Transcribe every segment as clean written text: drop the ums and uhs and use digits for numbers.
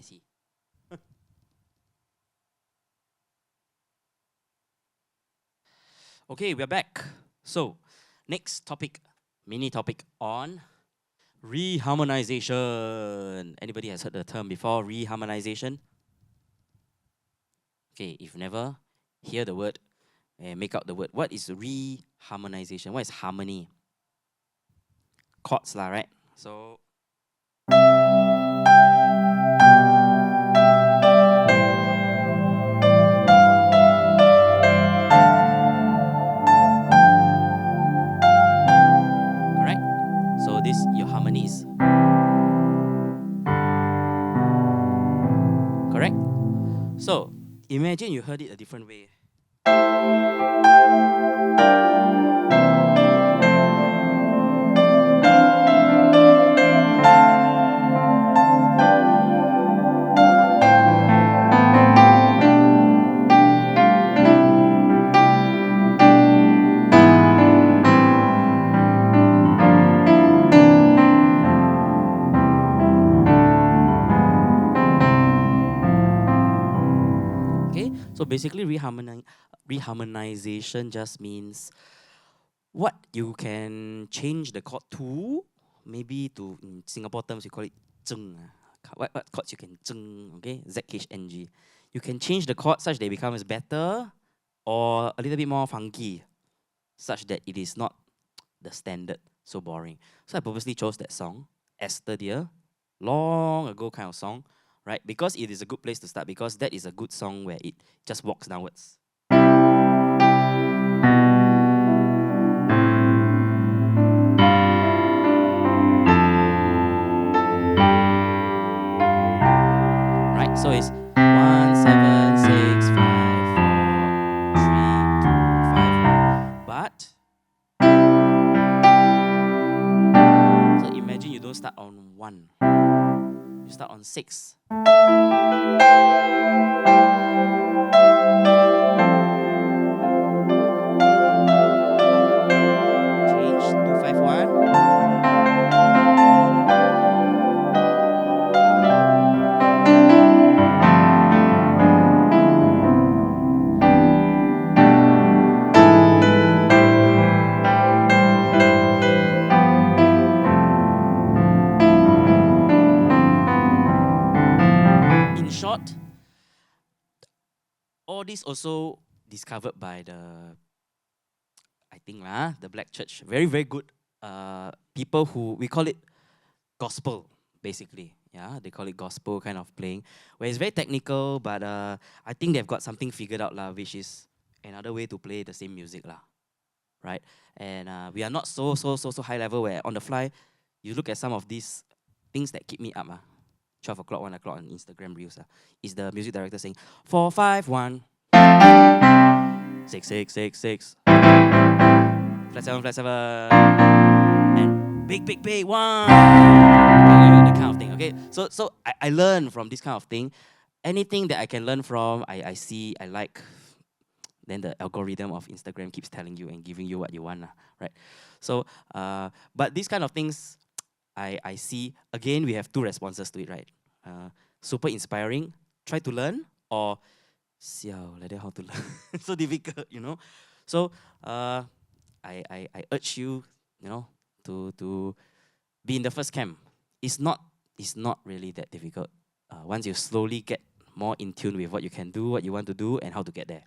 is he? Okay, we're back. So, next topic, mini topic on reharmonization. Anybody has heard the term before, reharmonization? Okay, if never, hear the word and make out the word. What is reharmonization? What is harmony? Chords lah, right? So, correct? So this, your harmony is correct? So, imagine you heard it a different way. So basically, reharmonization just means what you can change the chord to, maybe to, in Singapore terms, we call it zheng. What chords you can zheng, okay? Z-H-N-G. You can change the chord such that it becomes better or a little bit more funky, such that it is not the standard, so boring. So I purposely chose that song, Esther Dear, long ago kind of song, right? Because it is a good place to start, because that is a good song where it just walks downwards. Right, so it's 1, 7, 6, 5, 4, 3, 2, 5, 1. But so imagine you don't start on 1. You start on 6. Change 2, 5, 1. In short, all this also discovered by the, I think the Black Church. Very, very good people who, we call it gospel, basically. Yeah, they call it gospel kind of playing, where it's very technical, but I think they've got something figured out, which is another way to play the same music, right? And we are not so high level where on the fly, you look at some of these things that keep me up, 12 o'clock, 1 o'clock on Instagram Reels, is the music director saying 4, 5, 1, 6, 6, 6, 6, flat 7, flat 7, and big, big, big 1. The kind of thing. Okay, so I learn from this kind of thing. Anything that I can learn from, I see, I like. Then the algorithm of Instagram keeps telling you and giving you what you want, right? So, but these kind of things, I see, again, we have two responses to it, right? Super inspiring, try to learn, or siao, like that how to learn. So difficult, So I urge you, to be in the first camp. It's not really that difficult. Once you slowly get more in tune with what you can do, what you want to do, and how to get there.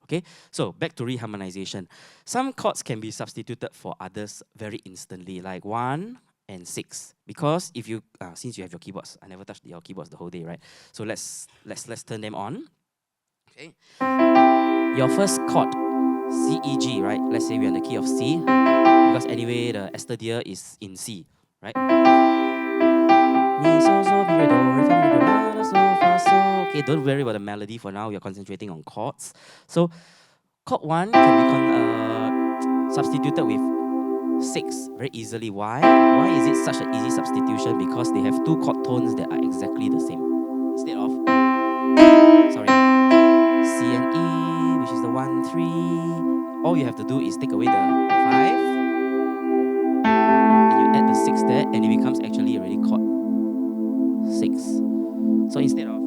Okay, so back to reharmonization. Some chords can be substituted for others very instantly, like 1 and 6. Because if you, since you have your keyboards, I never touched your keyboards the whole day, right? So let's turn them on. Okay, your first chord, C, E, G, right? Let's say we're in the key of C, because anyway the Esther Dear is in C, right? Mi, so, so, mi, re, do, re, fa, mi, do, la, la, so, fa, so. Okay, don't worry about the melody for now. We are concentrating on chords. So chord 1 can be substituted with 6 very easily. Why? Why is it such an easy substitution? Because they have 2 chord tones that are exactly the same. Instead of, sorry, C and E, which is the 1, 3. All you have to do is take away the 5, and you add the 6 there, and it becomes actually already chord 6. So instead of,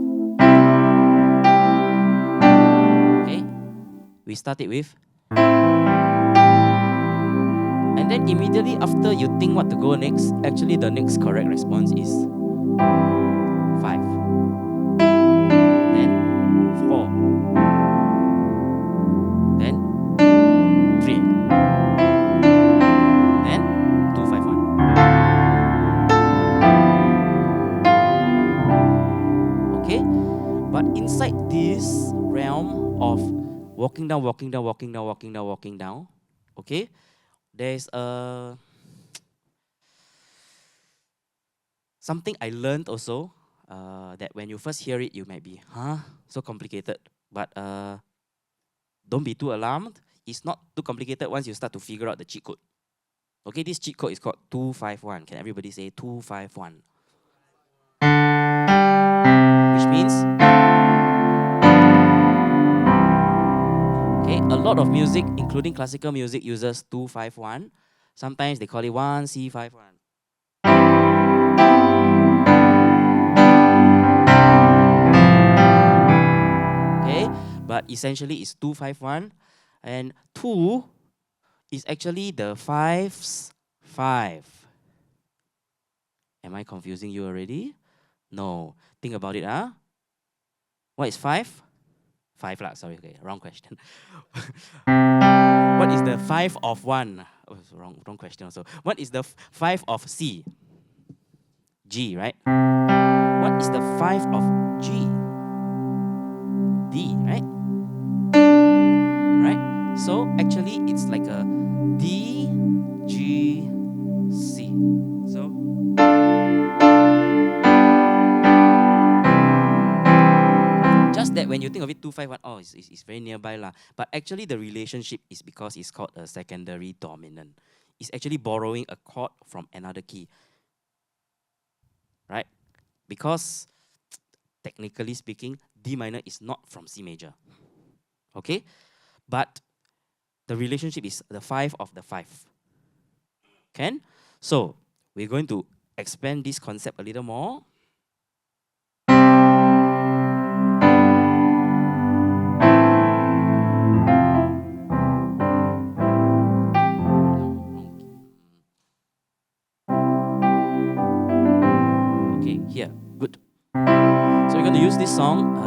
okay, we start it with, and then immediately after you think what to go next, actually the next correct response is 5. Then 4. Then 3. Then 2, 5, 1. Okay? But inside this realm of walking down, walking down, walking down, walking down, walking down, okay? There's something I learned also, that when you first hear it, you might be, huh? So complicated. But don't be too alarmed. It's not too complicated once you start to figure out the cheat code. Okay, this cheat code is called 251. Can everybody say 251? Which means, okay, a lot of music, including classical music, uses 251. Sometimes they call it 1C51. Okay, but essentially it's 251, and 2 is actually the 5's 5. Am I confusing you already? No. Think about it, huh? What is 5? 5 lah, sorry, okay, wrong question. What is the 5 of 1? Oh, wrong question also. What is the 5 of C? G, right? What is the 5 of G? D, right? Right? So actually it's like a D, G, C. So just that when you think of it 251, oh, it's very nearby lah. But actually the relationship is because it's called a secondary dominant. It's actually borrowing a chord from another key. Right? Because technically speaking, D minor is not from C major. Okay? But the relationship is the 5 of the 5. Can? So, we're going to expand this concept a little more. Okay, here. Good. So we're going to use this song.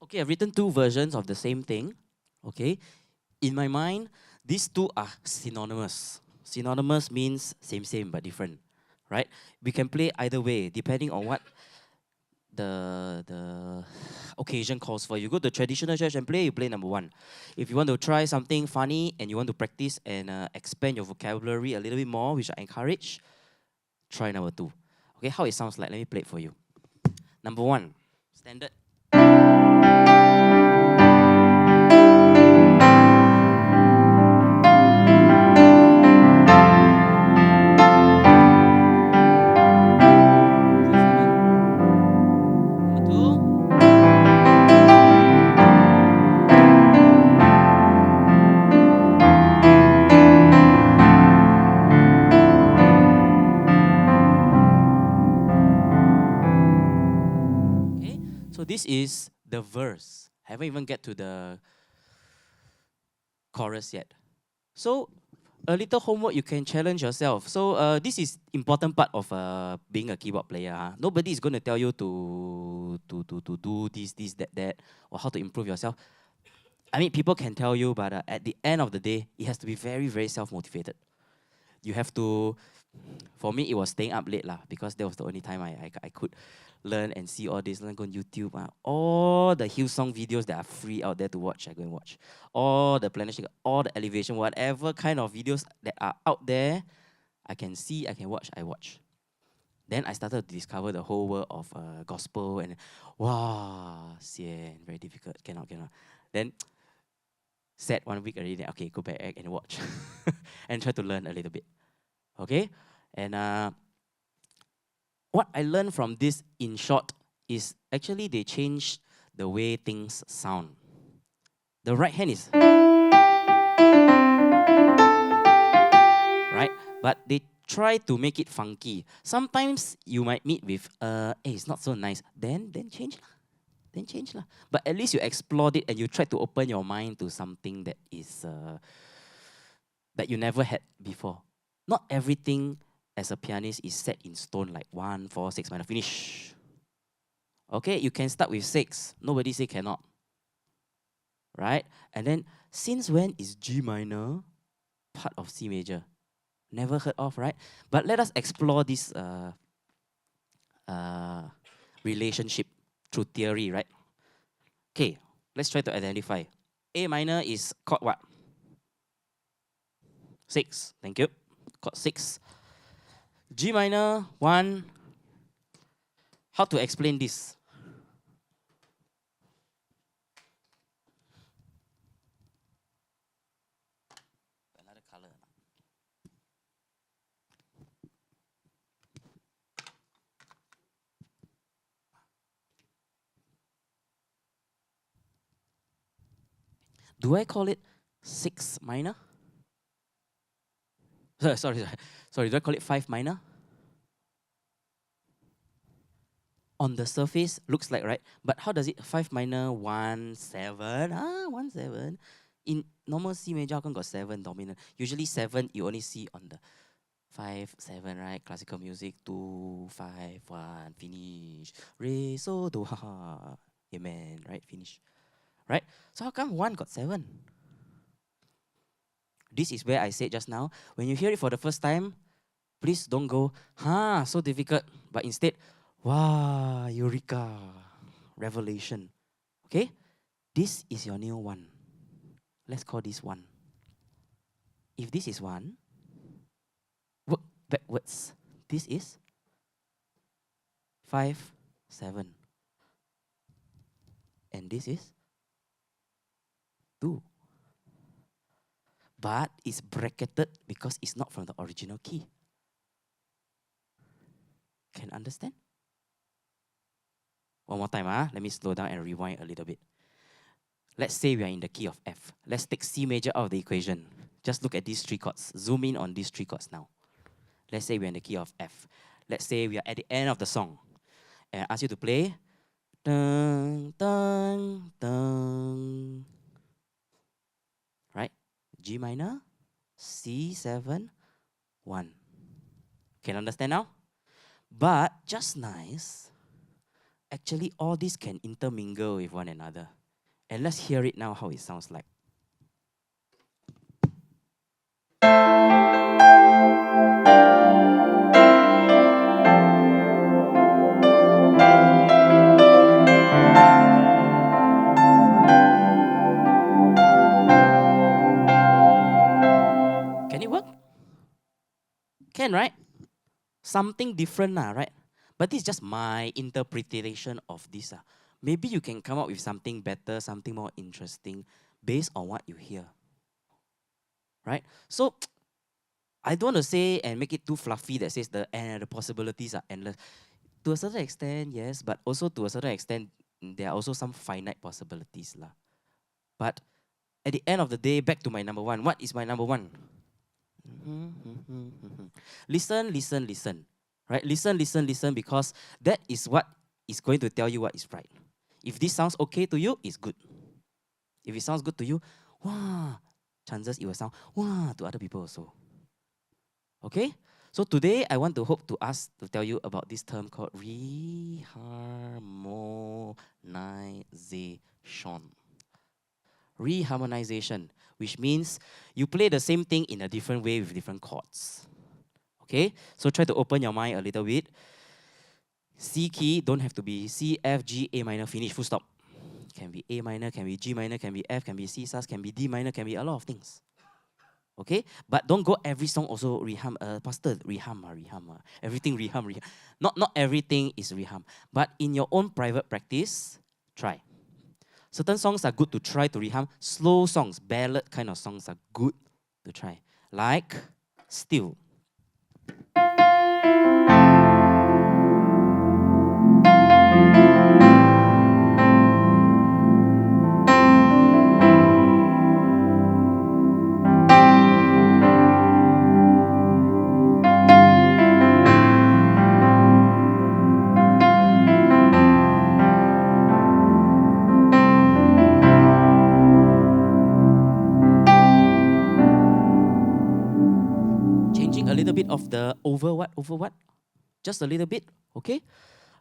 Okay, I've written 2 versions of the same thing. Okay, in my mind, these 2 are synonymous. Synonymous means same but different, right? We can play either way depending on what the occasion calls for. You go to traditional church and play, you play number 1. If you want to try something funny and you want to practice and expand your vocabulary a little bit more, which I encourage, try number 2. Okay, how it sounds like, let me play it for you. Number 1, standard. So this is the verse. Haven't even get to the chorus yet. So a little homework, you can challenge yourself. So this is important part of being a keyboard player. Nobody is going to tell you to do this, that, or how to improve yourself. I mean, people can tell you, but at the end of the day, it has to be very, very self-motivated. You have to, for me, it was staying up late lah, because that was the only time I could learn and see all this. Learn, go on YouTube. All the Hillsong videos that are free out there to watch, I go and watch. All the planetary, all the elevation, whatever kind of videos that are out there, I can see, I can watch, I watch. Then I started to discover the whole world of gospel, and wow, sian, very difficult, cannot. Then sad 1 week already, then okay, go back and watch and try to learn a little bit. Okay? And what I learned from this, in short, is actually they changed the way things sound. The right hand is right, but they try to make it funky. Sometimes you might meet with hey, it's not so nice. Then change lah. Then change lah. But at least you explored it and you tried to open your mind to something that is that you never had before. Not everything as a pianist is set in stone, like 1, 4, 6 minor, finish. Okay, you can start with 6. Nobody say cannot. Right? And then, since when is G minor part of C major? Never heard of, right? But let us explore this relationship through theory, right? Okay, let's try to identify. A minor is chord what? 6. Thank you. Chord 6. G minor 1. How to explain this? Another color. Do I call it 6 minor? Sorry, do I call it 5 minor? On the surface, looks like, right? But how does it, 5 minor, 1, 7? 1, 7. In normal C major, how come got 7 dominant? Usually 7, you only see on the 5, 7, right? Classical music, 2, 5, 1, finish. Re, so, do, ha, ha. Amen, right? Finish. Right? So how come 1 got 7? This is where I said just now, when you hear it for the first time, please don't go, so difficult. But instead, wow, eureka, revelation. Okay? This is your new 1. Let's call this 1. If this is 1, work backwards. This is 5, 7. And this is 2. But it's bracketed because it's not from the original key. Can understand? One more time, let me slow down and rewind a little bit. Let's say we are in the key of F. Let's take C major out of the equation. Just look at these 3 chords. Zoom in on these 3 chords now. Let's say we're in the key of F. Let's say we are at the end of the song. And I ask you to play. Dun, dun, dun. Right? G minor, C7, 1. Can understand now? But just nice, actually all these can intermingle with one another. And let's hear it now how it sounds like. Can it work? Can, right? Something different, right? But this is just my interpretation of this. Maybe you can come up with something better, something more interesting based on what you hear. Right? So, I don't want to say and make it too fluffy that says the possibilities are endless. To a certain extent, yes, but also to a certain extent, there are also some finite possibilities. But at the end of the day, back to my number 1. What is my number 1? Listen, listen, listen. Right? Listen, listen, listen, because that is what is going to tell you what is right. If this sounds okay to you, it's good. If it sounds good to you, wow, chances it will sound wow to other people also. Okay? So today I want to hope to tell you about this term called reharmonization. Reharmonization, which means you play the same thing in a different way with different chords. Okay? So try to open your mind a little bit. C key don't have to be C, F, G, A minor, finish, full stop. Can be A minor, can be G minor, can be F, can be C sus, can be D minor, can be a lot of things. Okay? But don't go every song also rehum. Pastor, rehum. Everything rehum. Not everything is rehum. But in your own private practice, try. Certain songs are good to try to rehum. Slow songs, ballad kind of songs are good to try. Like Still. Changing a little bit of the over what? Just a little bit, okay?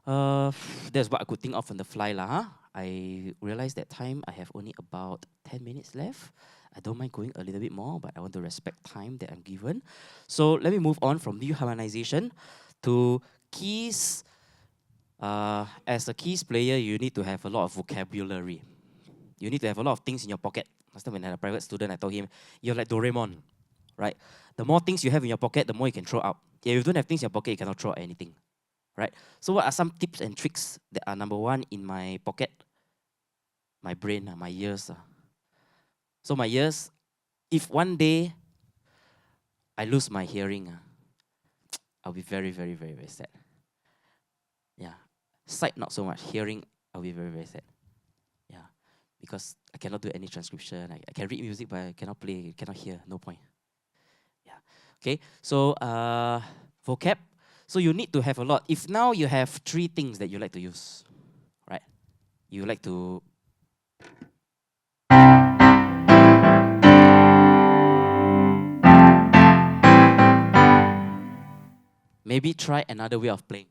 That's what I could think of on the fly lah. Huh? I realized that time I have only about 10 minutes left. I don't mind going a little bit more, but I want to respect time that I'm given. So let me move on from harmonization to keys. As a keys player, you need to have a lot of vocabulary. You need to have a lot of things in your pocket. Last time when I had a private student, I told him, you're like Doraemon, right? The more things you have in your pocket, the more you can throw out. If you don't have things in your pocket, you cannot throw out anything. Right? So what are some tips and tricks that are number one in my pocket? My brain, my ears. So my ears, if one day I lose my hearing, I'll be very, very, very, very sad. Yeah. Sight, not so much. Hearing, I'll be very, very sad. Yeah. Because I cannot do any transcription. I can read music, but I cannot play, cannot hear. No point. Yeah. Okay. So vocab. So you need to have a lot. If now you have 3 things that you like to use, right? You like to maybe try another way of playing.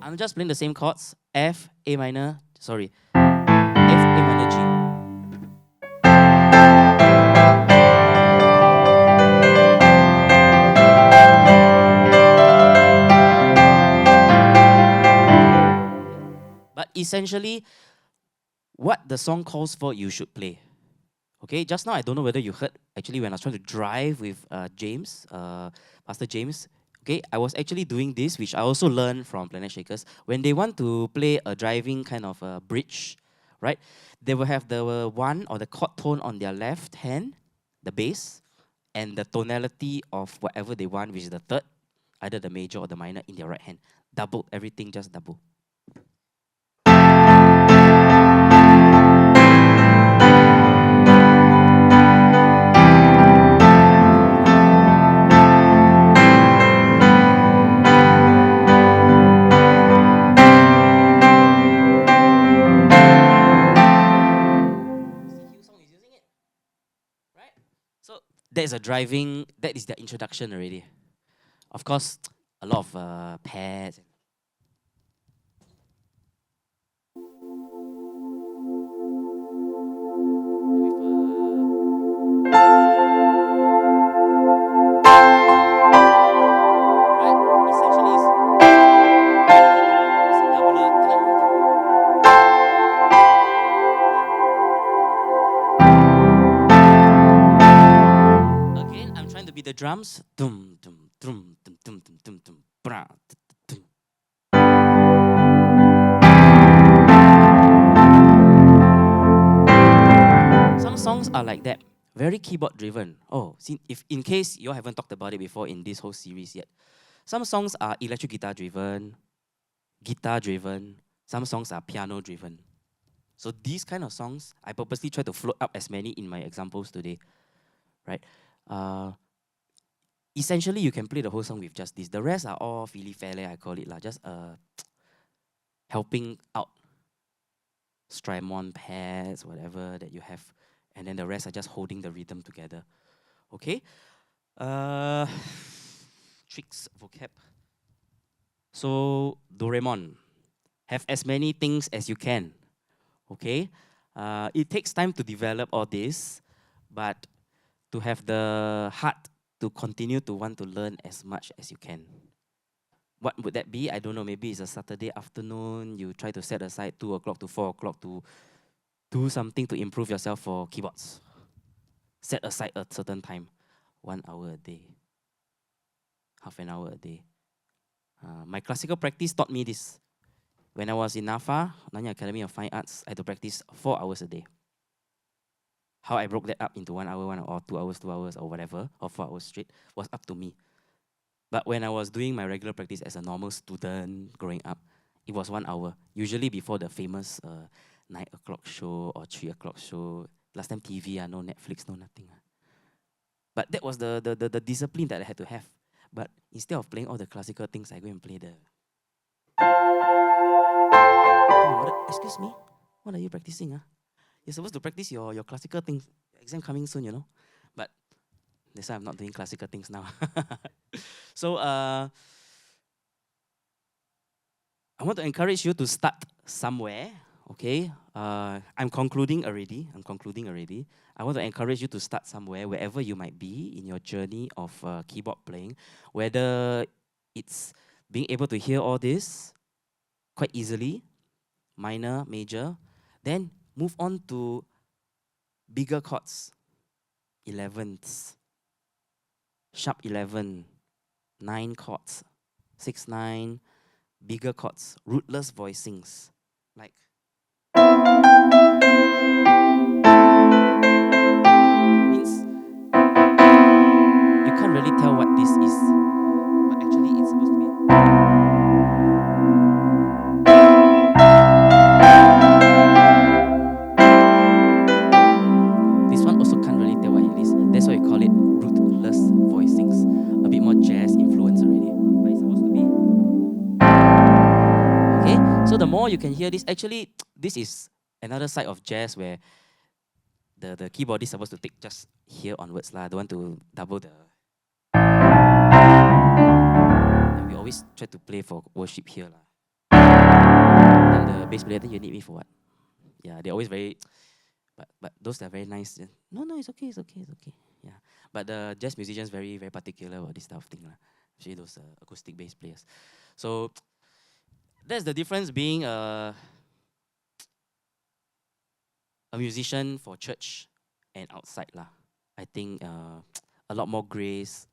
I'm just playing the same chords. F, A minor, sorry. F, A minor, G. But essentially, what the song calls for, you should play. Okay, just now I don't know whether you heard, actually when I was trying to drive with James, Pastor James, okay, I was actually doing this, which I also learned from Planet Shakers. When they want to play a driving kind of a bridge, right, they will have the one or the chord tone on their left hand, the bass, and the tonality of whatever they want, which is the third, either the major or the minor, in their right hand. Double, everything just double. That is that is their introduction already. Of course, a lot of pads. The drums, dum dum dum dum dum dum dum dum, bra, dum. Some songs are like that, very keyboard driven. Oh, if in case you haven't talked about it before in this whole series yet, some songs are electric guitar driven, guitar driven. Some songs are piano driven. So these kind of songs, I purposely try to float up as many in my examples today, right? essentially you can play the whole song with just this. The rest are all fili fele, I call it lah. Just helping out Strymon pads, whatever that you have, and then the rest are just holding the rhythm together. Okay. Uh, tricks vocab. So Doraemon, have as many things as you can. Okay. It takes time to develop all this, but to have the heart to continue to want to learn as much as you can. What would that be? I don't know. Maybe it's a Saturday afternoon. You try to set aside 2 o'clock to 4 o'clock to do something to improve yourself for keyboards. Set aside a certain time, 1 hour a day, half an hour a day. My classical practice taught me this. When I was in NAFA, Nanyang Academy of Fine Arts, I had to practice 4 hours a day. How I broke that up into 1 hour, 1 hour, or 2 hours, 2 hours, or whatever, or 4 hours straight, was up to me. But when I was doing my regular practice as a normal student growing up, it was 1 hour, usually before the famous 9 o'clock show or 3 o'clock show. Last time TV, no Netflix, no nothing. But that was the discipline that I had to have. But instead of playing all the classical things, I go and play the... Excuse me? What are you practicing? You're supposed to practice your classical things. Exam coming soon, you know. But that's why I'm not doing classical things now. So I want to encourage you to start somewhere. Okay, I'm concluding already. I want to encourage you to start somewhere, wherever you might be in your journey of keyboard playing. Whether it's being able to hear all this quite easily, minor, major, then move on to bigger chords, 11ths, sharp 11, 9 chords, 6, 9, bigger chords, rootless voicings, like means you can't really tell what this is, but actually it's supposed to be. This one also can't really tell what it is. That's why we call it rootless voicings. A bit more jazz influence already. But it's supposed to be. Okay, so the more you can hear this, actually, this is another side of jazz where the keyboard is supposed to take just here onwards lah. Don't want to double the. And we always try to play for worship here lah. And the bass player, you need me for what? Yeah, they're always very. But those are very nice. No, it's okay. Yeah, but the jazz musicians very particular about this type of thing lah. Especially those acoustic bass players. So that's the difference being a musician for church and outside lah. I think a lot more grace.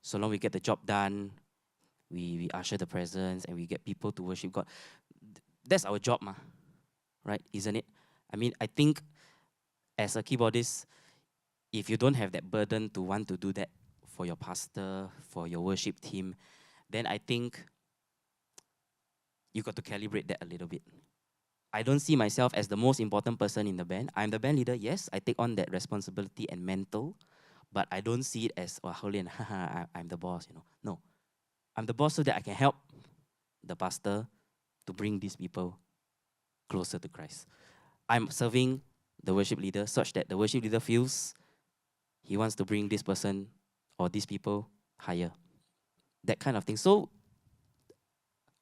So long we get the job done, we usher the presence and we get people to worship God. That's our job, right? Isn't it? I mean, I think as a keyboardist, if you don't have that burden to want to do that for your pastor, for your worship team, then I think you got to calibrate that a little bit. I don't see myself as the most important person in the band. I'm the band leader, yes. I take on that responsibility and mantle, but I don't see it as, oh, Holian, I'm the boss, you know. No. I'm the boss so that I can help the pastor to bring these people closer to Christ. I'm serving the worship leader such that the worship leader feels he wants to bring this person or these people higher. That kind of thing. So,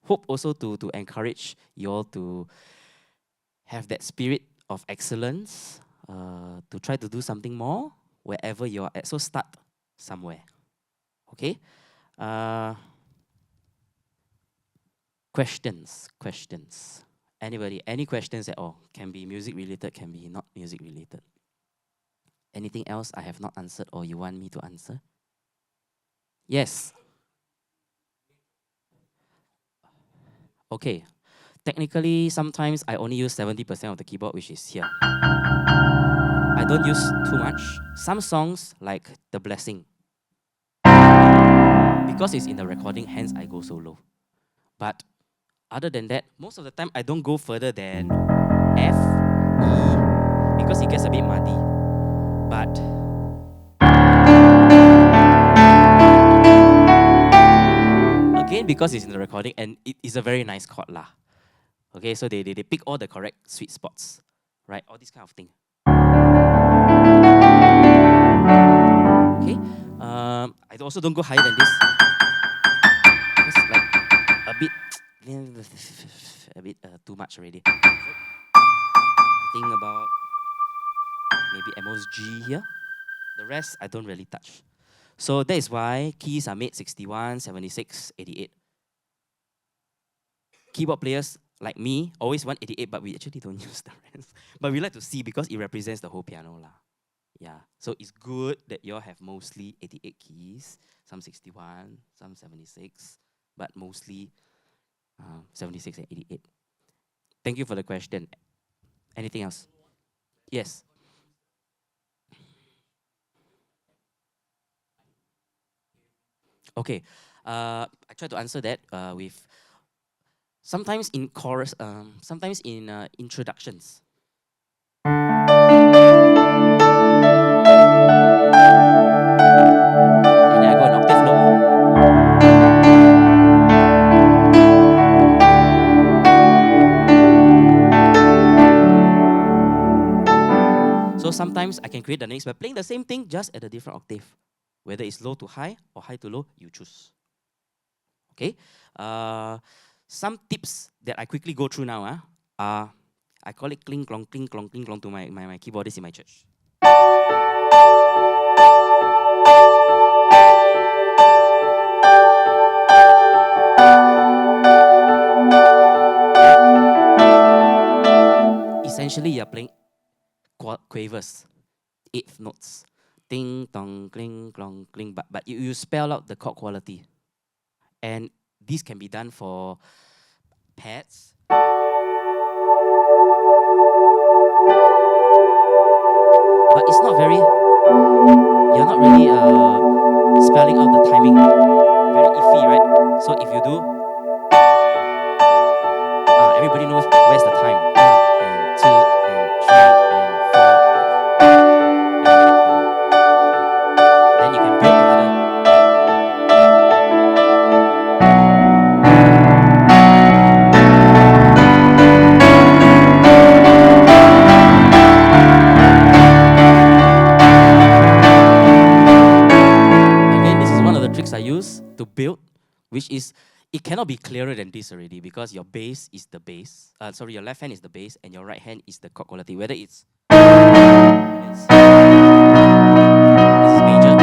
hope also to encourage you all to have that spirit of excellence, to try to do something more wherever you are at. So start somewhere. Okay? Questions. Anybody? Any questions at all? Can be music related, can be not music related. Anything else I have not answered or you want me to answer? Yes. Okay. Technically, sometimes I only use 70% of the keyboard, which is here. I don't use too much. Some songs, like The Blessing, because it's in the recording, hence I go so low. But other than that, most of the time I don't go further than F, E, because it gets a bit muddy. But because it's in the recording and it is a very nice chord lah. Okay, so they pick all the correct sweet spots, right? All this kind of thing. Okay, I also don't go higher than this. It's like a bit, too much already. So, I think about maybe at most G here. The rest I don't really touch. So that is why keys are made 61, 76, 88. Keyboard players like me always want 88, but we actually don't use the rest. But we like to see because it represents the whole piano lah. Yeah, so it's good that you all have mostly 88 keys, some 61, some 76, but mostly 76 and 88. Thank you for the question. Anything else? Yes. Okay, I try to answer that with sometimes in chorus, sometimes in introductions. And then I go an octave lower. So sometimes I can create the next by playing the same thing just at a different octave. Whether it's low to high or high to low, you choose. Okay. Some tips that I quickly go through now are, I call it cling clong to my keyboardist in my church. Essentially, you're playing quavers, eighth notes. Ding, dong, cling, clong, cling, but you spell out the chord quality. And this can be done for pads. But it's not very, you're not really spelling out the timing. Very iffy, right? So if you do, everybody knows where's the time. 1 and 2 and 3 and 4. Then you can build to other. Again, this is one of the tricks I use to build, which is, it cannot be clearer than this already because your bass is the bass. Your left hand is the bass and your right hand is the chord quality. Whether it's this is major,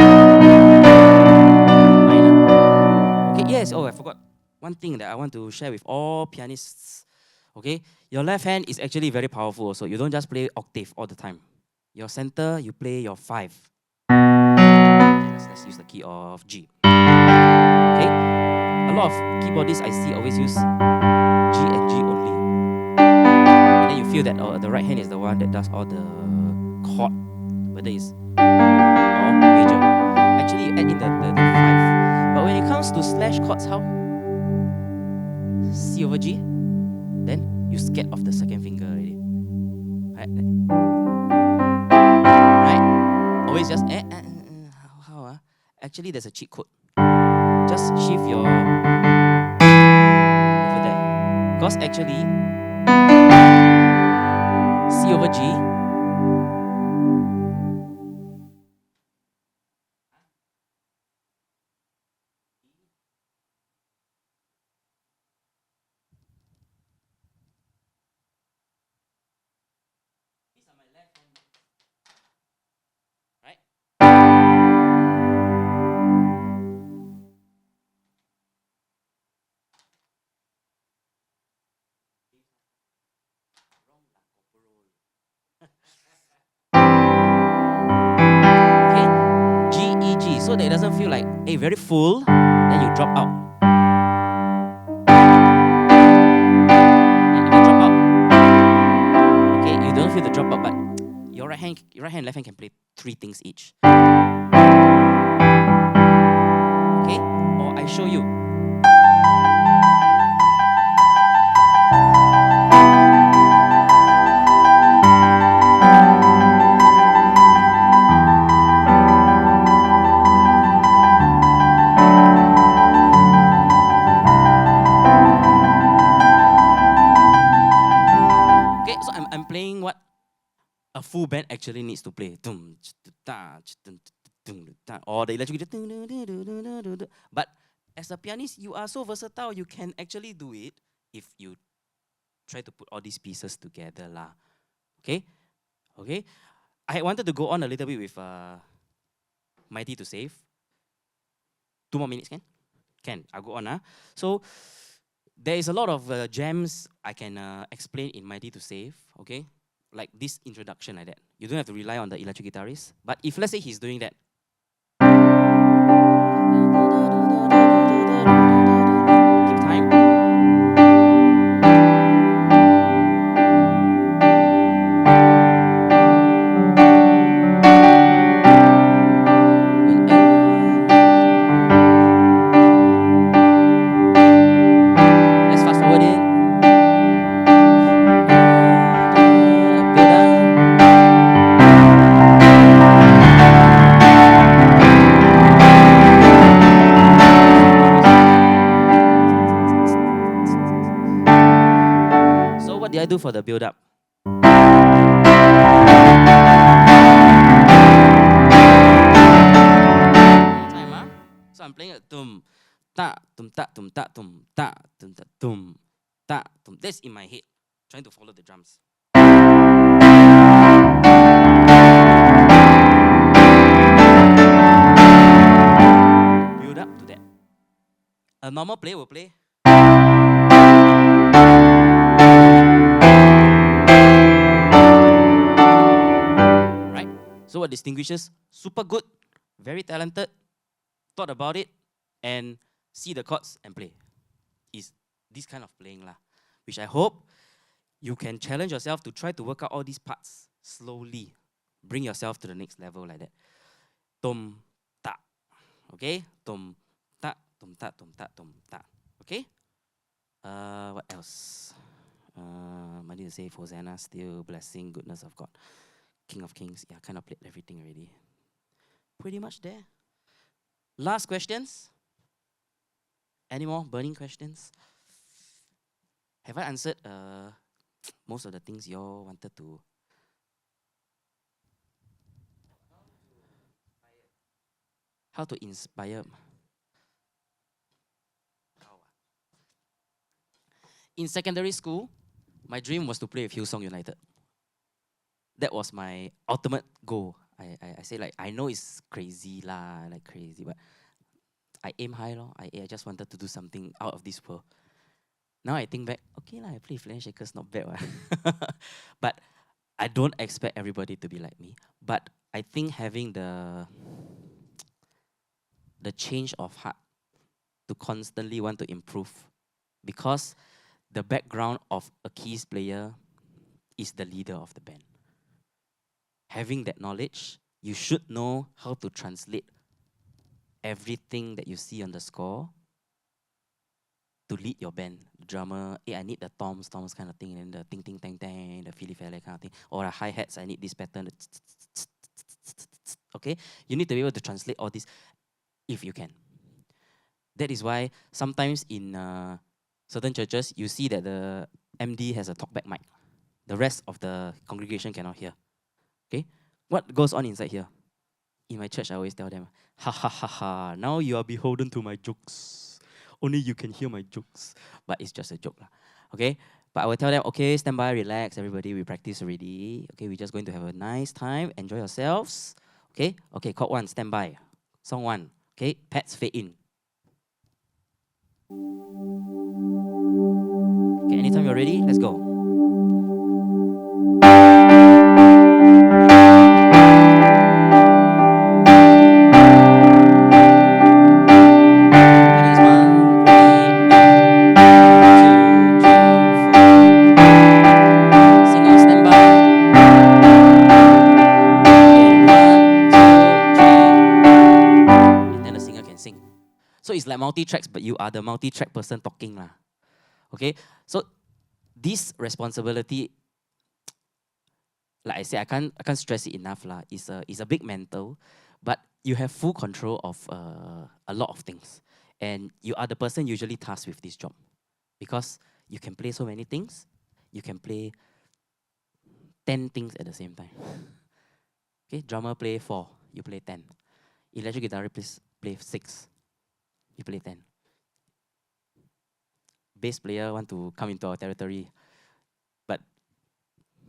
minor. Okay, yes. Oh, I forgot one thing that I want to share with all pianists. Okay, your left hand is actually very powerful. So you don't just play octave all the time. Your center, you play your 5. Okay, let's use the key of G. Okay. A lot of keyboardists I see always use G and G only. And then you feel that the right hand is the one that does all the chord, whether it's or major. Actually, you add in the 5. But when it comes to slash chords, how? C over G. Then you scared of the second finger already. Right? Always just how? Actually, there's a cheat code. Just shift your over there. Because actually, C over G. These are my left hand. Right? Okay, G, E, G, so that it doesn't feel like very full, then you drop out. And if you drop out, okay, you don't feel the drop out, but your right hand, left hand can play 3 things each. Okay, or I show you. band actually needs to play. Or the electric guitar. But as a pianist, you are so versatile, you can actually do it if you try to put all these pieces together lah. Okay? Okay? I wanted to go on a little bit with Mighty to Save. 2 more minutes, can? Can. I'll go on. So, there is a lot of gems I can explain in Mighty to Save, okay? Like this introduction like that. You don't have to rely on the electric guitarist. But if let's say he's doing that. Keep time. Let's fast forward it. Build up. So what did I do for the build up? Time, So I'm playing a tum ta tum ta tum ta tum ta tum ta tum ta tum. That's in my head, trying to follow the drums. Build up to that. A normal player will play. Right? So what distinguishes super good, very talented, thought about it, and see the chords and play is this kind of playing lah. Which I hope you can challenge yourself to try to work out all these parts slowly. Bring yourself to the next level like that. Tum ta. Okay? Tum ta, tum ta, tum ta, tum ta. Okay? What else? Mighty to Save, Hosanna, still, blessing, goodness of God. King of Kings. Yeah, kind of played everything already. Pretty much there. Last questions? Any more burning questions? Have I answered most of the things you all wanted to? How to inspire? In secondary school, my dream was to play with Hillsong United. That was my ultimate goal. I say like, I know it's crazy lah, like crazy, but I aim high lor. I just wanted to do something out of this world. Now I think back, okay lah, I play Flash Shakers, not bad. But I don't expect everybody to be like me. But I think having the change of heart to constantly want to improve, because the background of a keys player is the leader of the band. Having that knowledge, you should know how to translate everything that you see on the score to lead your band. The drummer, I need the toms kind of thing, and the ting ting tang tang, the fili fele kind of thing. Or the hi-hats, I need this pattern. Okay? You need to be able to translate all this if you can. That is why sometimes in certain churches, you see that the MD has a talkback mic. The rest of the congregation cannot hear. Okay? What goes on inside here? In my church, I always tell them, ha ha ha ha, now you are beholden to my jokes. Only you can hear my jokes. But it's just a joke. Okay? But I will tell them, okay, stand by, relax, everybody, we practice already. Okay, we're just going to have a nice time, enjoy yourselves. Okay? Okay, chord 1, stand by. Song 1. Okay, pads fade in. Okay, anytime you're ready, let's go. It's like multi-tracks, but you are the multi-track person talking lah. Okay, so this responsibility, like I said, I can't stress it enough lah. It's a big mental, but you have full control of a lot of things, and you are the person usually tasked with this job, because you can play so many things. You can play 10 things at the same time. Okay, drummer play 4, you play 10. Electric guitar play 6, you play 10. Bass player want to come into our territory, but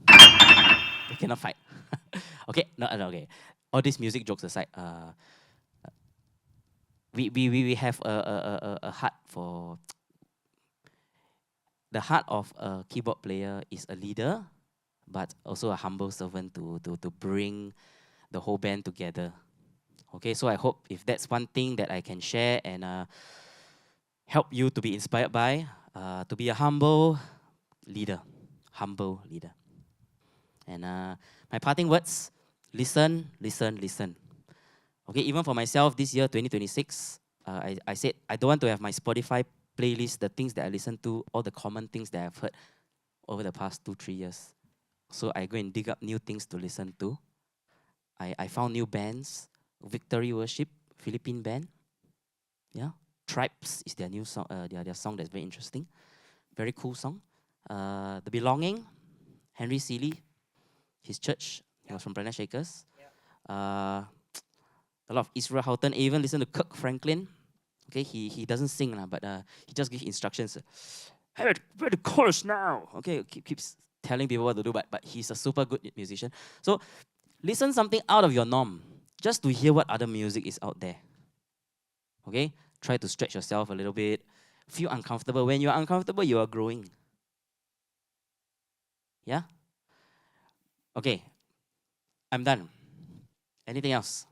they cannot fight. Okay, no, okay. All these music jokes aside, we have a heart for the heart of a keyboard player is a leader, but also a humble servant to bring the whole band together. Okay, so I hope if that's one thing that I can share and help you to be inspired by, to be a humble leader. Humble leader. And my parting words, listen, listen, listen. Okay, even for myself, this year, 2026, I said I don't want to have my Spotify playlist, the things that I listen to, all the common things that I've heard over the past 2-3 years. So I go and dig up new things to listen to. I found new bands, Victory Worship, Philippine band. Yeah, Tribes is their new song, their song that's very interesting. Very cool song. The Belonging, Henry Seeley, his church, he was from Planet Shakers. A lot of Israel Houghton, even listen to Kirk Franklin. Okay, he doesn't sing, but he just gives instructions. Hey, play the chorus now. Okay, keeps telling people what to do, but he's a super good musician. So listen something out of your norm, just to hear what other music is out there. Okay, try to stretch yourself a little bit. Feel uncomfortable. When you're uncomfortable, you are growing. Yeah? Okay, I'm done. Anything else?